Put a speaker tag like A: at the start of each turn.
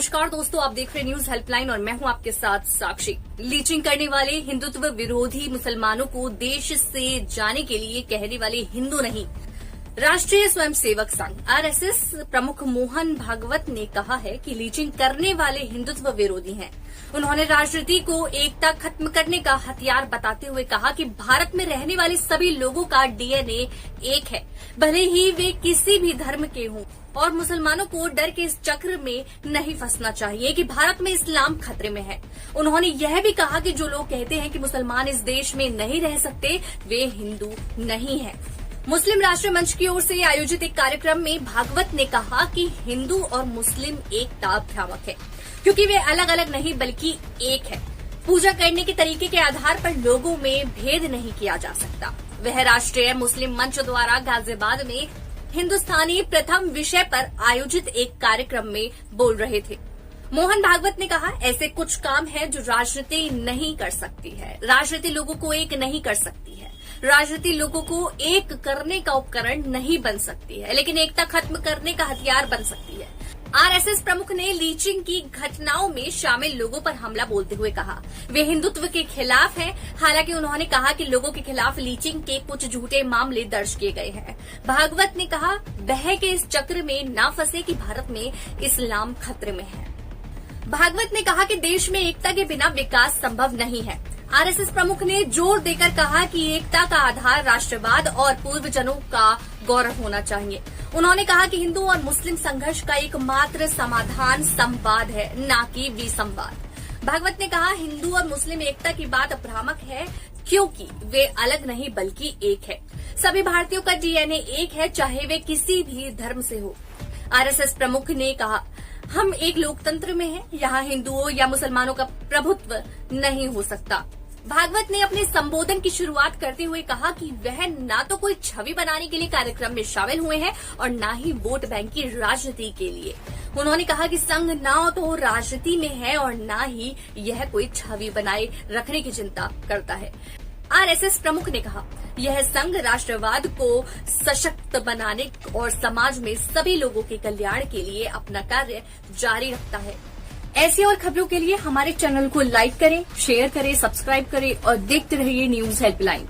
A: नमस्कार दोस्तों, आप देख रहे न्यूज हेल्पलाइन और मैं हूं आपके साथ साक्षी। लीचिंग करने वाले हिंदुत्व विरोधी मुसलमानों को देश से जाने के लिए कहने वाले हिंदू नहीं, राष्ट्रीय स्वयंसेवक संघ आरएसएस प्रमुख मोहन भागवत ने कहा है कि लीचिंग करने वाले हिंदुत्व विरोधी हैं। उन्होंने राजनीति को एकता खत्म करने का हथियार बताते हुए कहा कि भारत में रहने वाले सभी लोगों का डीएनए एक है, भले ही वे किसी भी धर्म के हों, और मुसलमानों को डर के इस चक्र में नहीं फंसना चाहिए कि भारत में इस्लाम खतरे में है। उन्होंने यह भी कहा कि जो लोग कहते हैं कि मुसलमान इस देश में नहीं रह सकते, वे हिंदू नहीं हैं। मुस्लिम राष्ट्र मंच की ओर से आयोजित एक कार्यक्रम में भागवत ने कहा कि हिंदू और मुस्लिम एकता भ्रामक है, क्योंकि वे अलग अलग नहीं बल्कि एक है। पूजा करने के तरीके के आधार पर लोगों में भेद नहीं किया जा सकता। वह राष्ट्रीय मुस्लिम मंच द्वारा गाजियाबाद में हिंदुस्तानी प्रथम विषय पर आयोजित एक कार्यक्रम में बोल रहे थे। मोहन भागवत ने कहा, ऐसे कुछ काम है जो राजनीति नहीं कर सकती है। राजनीति लोगों को एक नहीं कर सकती है। राजनीति लोगों को एक करने का उपकरण नहीं बन सकती है, लेकिन एकता खत्म करने का हथियार बन सकती है। आरएसएस प्रमुख ने लीचिंग की घटनाओं में शामिल लोगों पर हमला बोलते हुए कहा, वे हिंदुत्व के खिलाफ हैं। हालांकि उन्होंने कहा कि लोगों के खिलाफ लीचिंग के कुछ झूठे मामले दर्ज किए गए हैं। भागवत ने कहा, बह के इस चक्र में ना फंसे कि भारत में इस्लाम खतरे में है। भागवत ने कहा कि देश में एकता के बिना विकास संभव नहीं है। आरएसएस प्रमुख ने जोर देकर कहा कि एकता का आधार राष्ट्रवाद और पूर्वजनों का गौरव होना चाहिए। उन्होंने कहा कि हिंदू और मुस्लिम संघर्ष का एकमात्र समाधान संवाद है, न कि विसंवाद। भागवत ने कहा, हिंदू और मुस्लिम एकता की बात भ्रामक है, क्योंकि वे अलग नहीं बल्कि एक है। सभी भारतीयों का डीएनए एक है, चाहे वे किसी भी धर्म से हो। आरएसएस प्रमुख ने कहा, हम एक लोकतंत्र में हैं, यहाँ हिंदुओं या मुसलमानों का प्रभुत्व नहीं हो सकता। भागवत ने अपने संबोधन की शुरुआत करते हुए कहा कि वह ना तो कोई छवि बनाने के लिए कार्यक्रम में शामिल हुए हैं और ना ही वोट बैंक की राजनीति के लिए। उन्होंने कहा कि संघ ना तो राजनीति में है और ना ही यह कोई छवि बनाए रखने की चिंता करता है। आरएसएस प्रमुख ने कहा, यह संघ राष्ट्रवाद को सशक्त बनाने और समाज में सभी लोगों के कल्याण के लिए अपना कार्य जारी रखता है। ऐसी और खबरों के लिए हमारे चैनल को लाइक करें, शेयर करें, सब्सक्राइब करें और देखते रहिए न्यूज हेल्पलाइन।